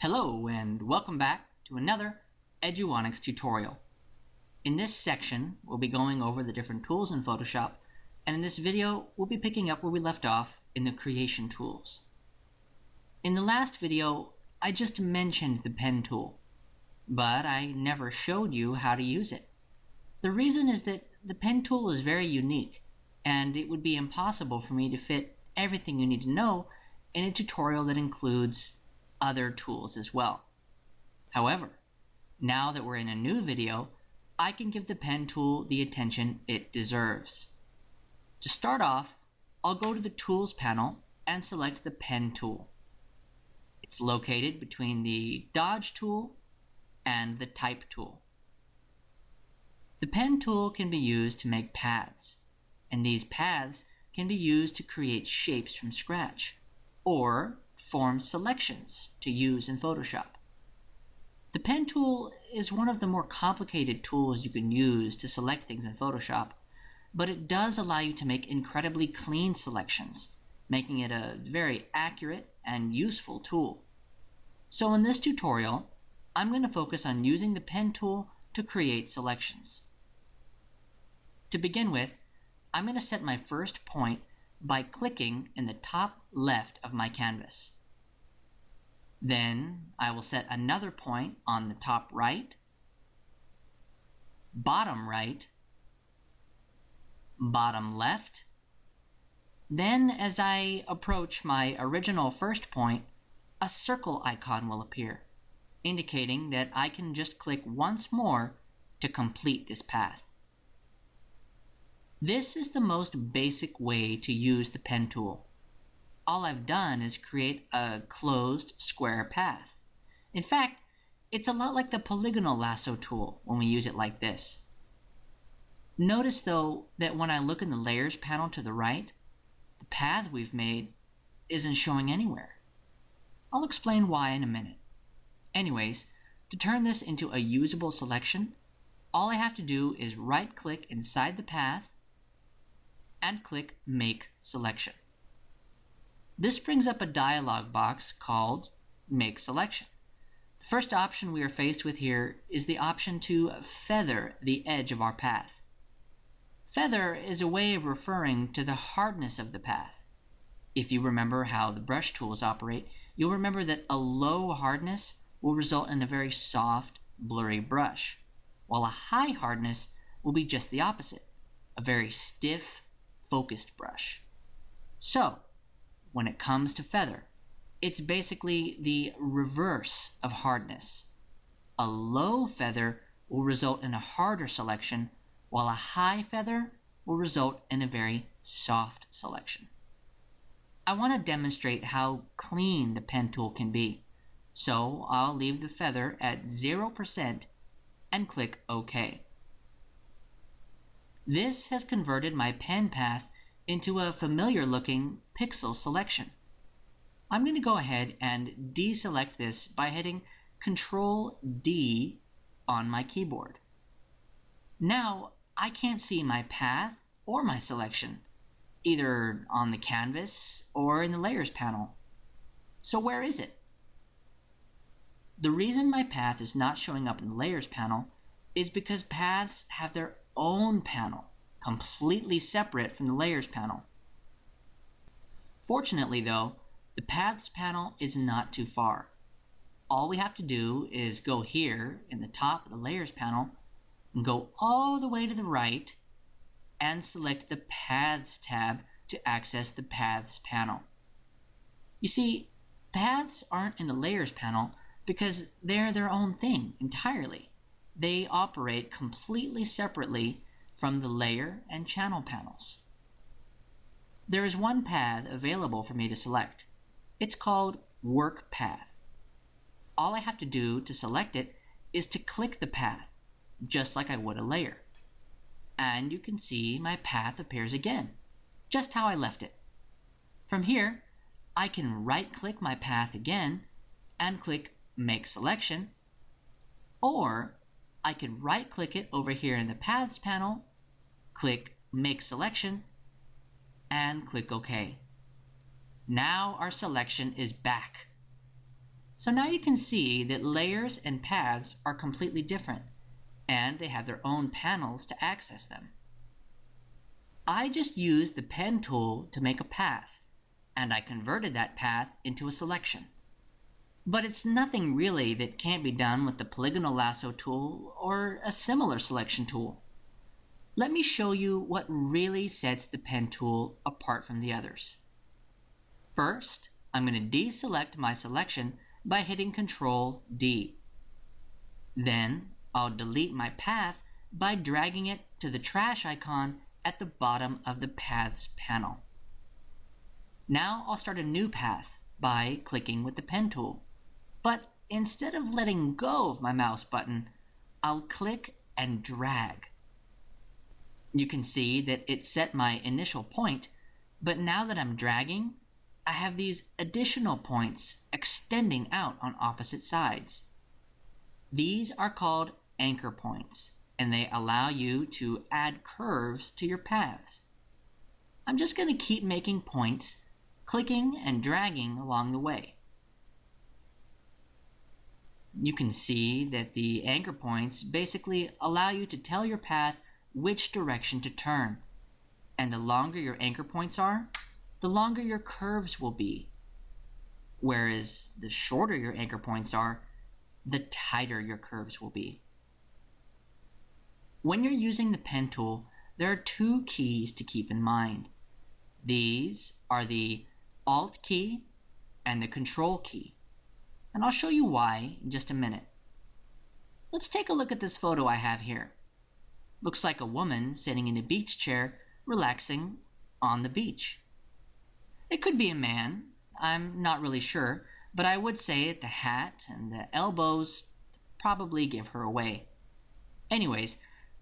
Hello and welcome back to another Eduonics tutorial. In this section, we'll be going over the different tools in Photoshop, and in this video, we'll be picking up where we left off in the creation tools. In the last video, I just mentioned the pen tool, but I never showed you how to use it. The reason is that the pen tool is very unique, and it would be impossible for me to fit everything you need to know in a tutorial that includes other tools as well. However, now that we're in a new video, I can give the pen tool the attention it deserves. To start off, I'll go to the Tools panel and select the Pen tool. It's located between the Dodge tool and the Type tool. The Pen tool can be used to make paths, and these paths can be used to create shapes from scratch, or form selections to use in Photoshop. The Pen tool is one of the more complicated tools you can use to select things in Photoshop, but it does allow you to make incredibly clean selections, making it a very accurate and useful tool. So in this tutorial, I'm going to focus on using the Pen tool to create selections. To begin with, I'm going to set my first point by clicking in the top left of my canvas. Then I will set another point on the top right, bottom right, bottom left. Then as I approach my original first point, a circle icon will appear, indicating that I can just click once more to complete this path. This is the most basic way to use the Pen tool. All I've done is create a closed square path. In fact, it's a lot like the polygonal lasso tool when we use it like this. Notice though that when I look in the Layers panel to the right, the path we've made isn't showing anywhere. I'll explain why in a minute. Anyways, to turn this into a usable selection, all I have to do is right-click inside the path and click Make Selection. This brings up a dialog box called Make Selection. The first option we are faced with here is the option to feather the edge of our path. Feather is a way of referring to the hardness of the path. If you remember how the brush tools operate, you'll remember that a low hardness will result in a very soft, blurry brush, while a high hardness will be just the opposite, a very stiff, focused brush. So, when it comes to feather, it's basically the reverse of hardness. A low feather will result in a harder selection, while a high feather will result in a very soft selection. I want to demonstrate how clean the Pen tool can be, so I'll leave the feather at 0% and click OK. This has converted my pen path into a familiar looking pixel selection. I'm going to go ahead and deselect this by hitting Ctrl D on my keyboard. Now I can't see my path or my selection, either on the canvas or in the Layers panel. So where is it? The reason my path is not showing up in the Layers panel is because paths have their own panel, completely separate from the Layers panel. Fortunately though, the Paths panel is not too far. All we have to do is go here in the top of the Layers panel and go all the way to the right and select the Paths tab to access the Paths panel. You see, paths aren't in the Layers panel because they're their own thing entirely. They operate completely separately from the layer and channel panels. There is one path available for me to select. It's called Work Path. All I have to do to select it is to click the path, just like I would a layer. And you can see my path appears again, just how I left it. From here, I can right-click my path again and click Make Selection, or I can right-click it over here in the Paths panel, click Make Selection, and click OK. Now our selection is back. So now you can see that layers and paths are completely different, and they have their own panels to access them. I just used the pen tool to make a path, and I converted that path into a selection. But it's nothing really that can't be done with the polygonal lasso tool or a similar selection tool. Let me show you what really sets the pen tool apart from the others. First, I'm going to deselect my selection by hitting Ctrl D. Then, I'll delete my path by dragging it to the trash icon at the bottom of the Paths panel. Now I'll start a new path by clicking with the pen tool. But instead of letting go of my mouse button, I'll click and drag. You can see that it set my initial point, but now that I'm dragging, I have these additional points extending out on opposite sides. These are called anchor points, and they allow you to add curves to your paths. I'm just going to keep making points, clicking and dragging along the way. You can see that the anchor points basically allow you to tell your path which direction to turn. And the longer your anchor points are, the longer your curves will be. Whereas the shorter your anchor points are, the tighter your curves will be. When you're using the pen tool, there are two keys to keep in mind. These are the Alt key and the Control key. And I'll show you why in just a minute. Let's take a look at this photo I have here. Looks like a woman sitting in a beach chair, relaxing on the beach. It could be a man, I'm not really sure, but I would say that the hat and the elbows probably give her away. Anyways,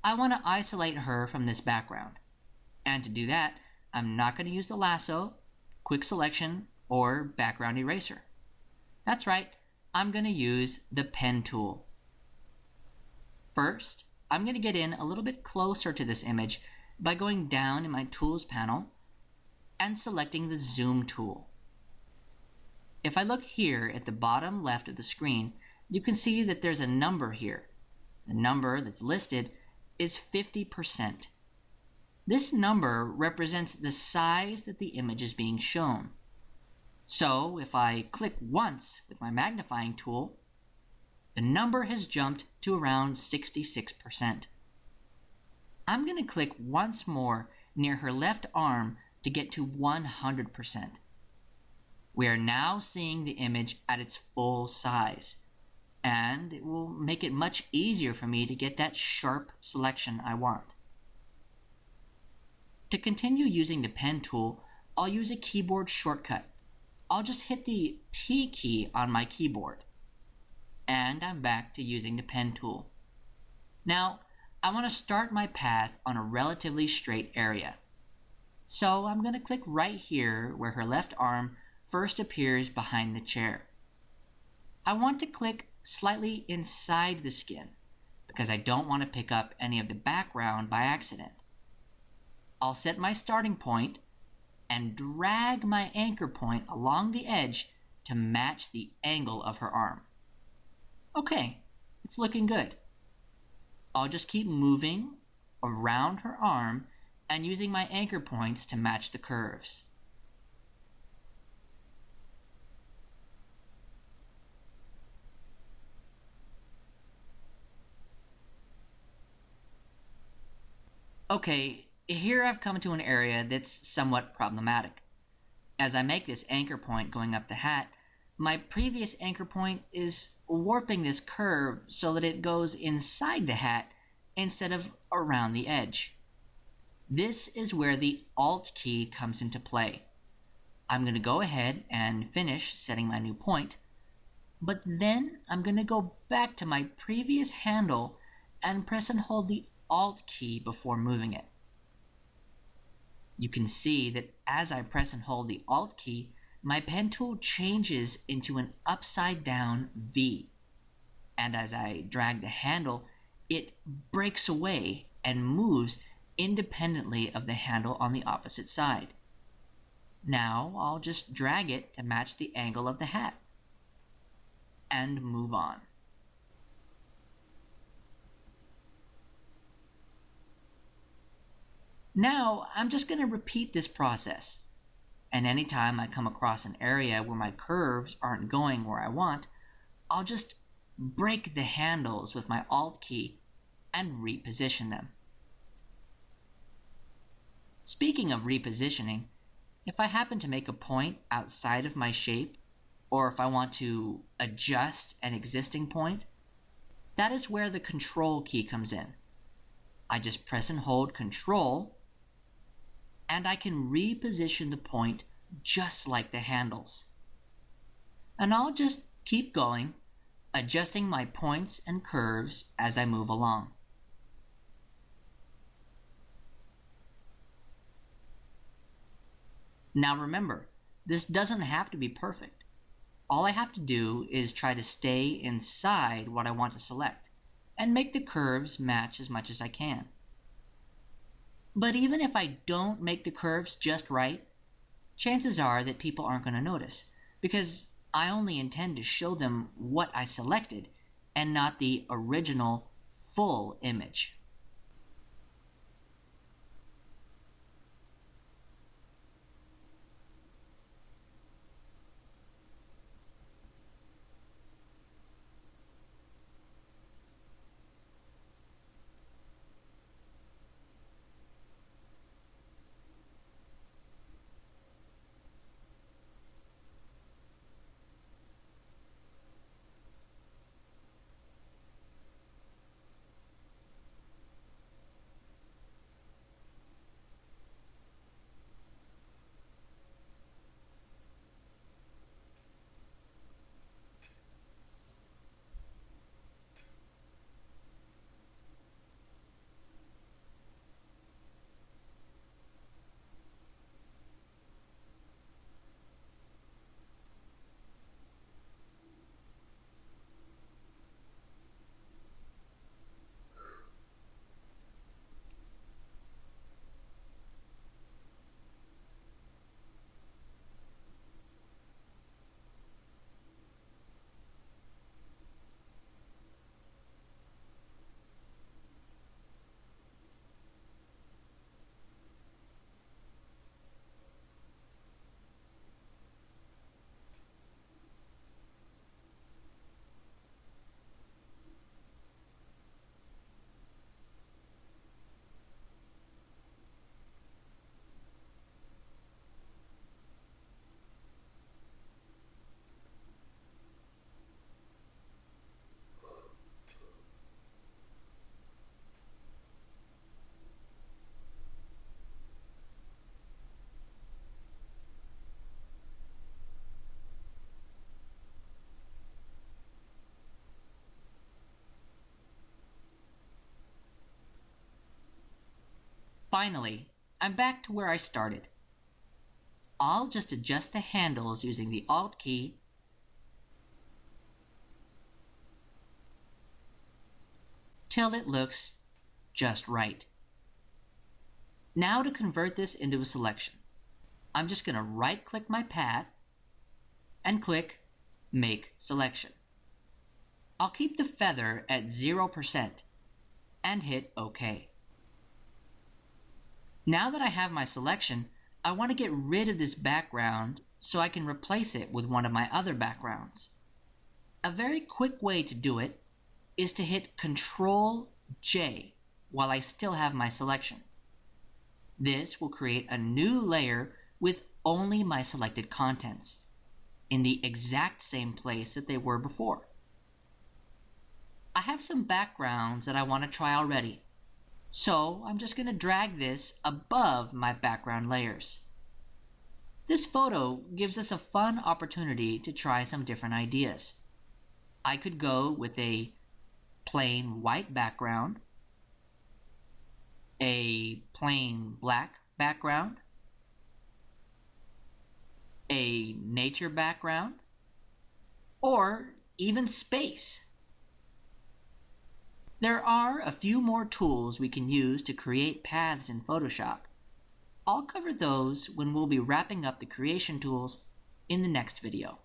I want to isolate her from this background. And to do that, I'm not going to use the lasso, quick selection, or background eraser. That's right, I'm going to use the pen tool. First, I'm going to get in a little bit closer to this image by going down in my Tools panel and selecting the Zoom tool. If I look here at the bottom left of the screen, you can see that there's a number here. The number that's listed is 50%. This number represents the size that the image is being shown. So if I click once with my magnifying tool, the number has jumped to around 66%. I'm going to click once more near her left arm to get to 100%. We are now seeing the image at its full size, and it will make it much easier for me to get that sharp selection I want. To continue using the pen tool, I'll use a keyboard shortcut. I'll just hit the P key on my keyboard. And I'm back to using the pen tool. Now, I want to start my path on a relatively straight area. So I'm going to click right here where her left arm first appears behind the chair. I want to click slightly inside the skin because I don't want to pick up any of the background by accident. I'll set my starting point and drag my anchor point along the edge to match the angle of her arm. Okay, it's looking good. I'll just keep moving around her arm and using my anchor points to match the curves. Okay, here I've come to an area that's somewhat problematic. As I make this anchor point going up the hat, my previous anchor point is warping this curve so that it goes inside the hat instead of around the edge. This is where the Alt key comes into play. I'm going to go ahead and finish setting my new point, but then I'm going to go back to my previous handle and press and hold the Alt key before moving it. You can see that as I press and hold the Alt key, my pen tool changes into an upside down V. And as I drag the handle, it breaks away and moves independently of the handle on the opposite side. Now I'll just drag it to match the angle of the hat. and move on. Now, I'm just going to repeat this process. And anytime I come across an area where my curves aren't going where I want, I'll just break the handles with my Alt key and reposition them. Speaking of repositioning, if I happen to make a point outside of my shape, or if I want to adjust an existing point, that is where the Control key comes in. I just press and hold Control, and I can reposition the point just like the handles. And I'll just keep going, adjusting my points and curves as I move along. Now remember, this doesn't have to be perfect. All I have to do is try to stay inside what I want to select and make the curves match as much as I can. But even if I don't make the curves just right, chances are that people aren't going to notice, because I only intend to show them what I selected and not the original full image. Finally, I'm back to where I started. I'll just adjust the handles using the Alt key till it looks just right. Now to convert this into a selection, I'm just going to right-click my path and click Make Selection. I'll keep the feather at 0% and hit OK. Now that I have my selection, I want to get rid of this background so I can replace it with one of my other backgrounds. A very quick way to do it is to hit Ctrl-J while I still have my selection. This will create a new layer with only my selected contents in the exact same place that they were before. I have some backgrounds that I want to try already, so I'm just going to drag this above my background layers. This photo gives us a fun opportunity to try some different ideas. I could go with a plain white background, a plain black background, a nature background, or even space. There are a few more tools we can use to create paths in Photoshop. I'll cover those when we'll be wrapping up the creation tools in the next video.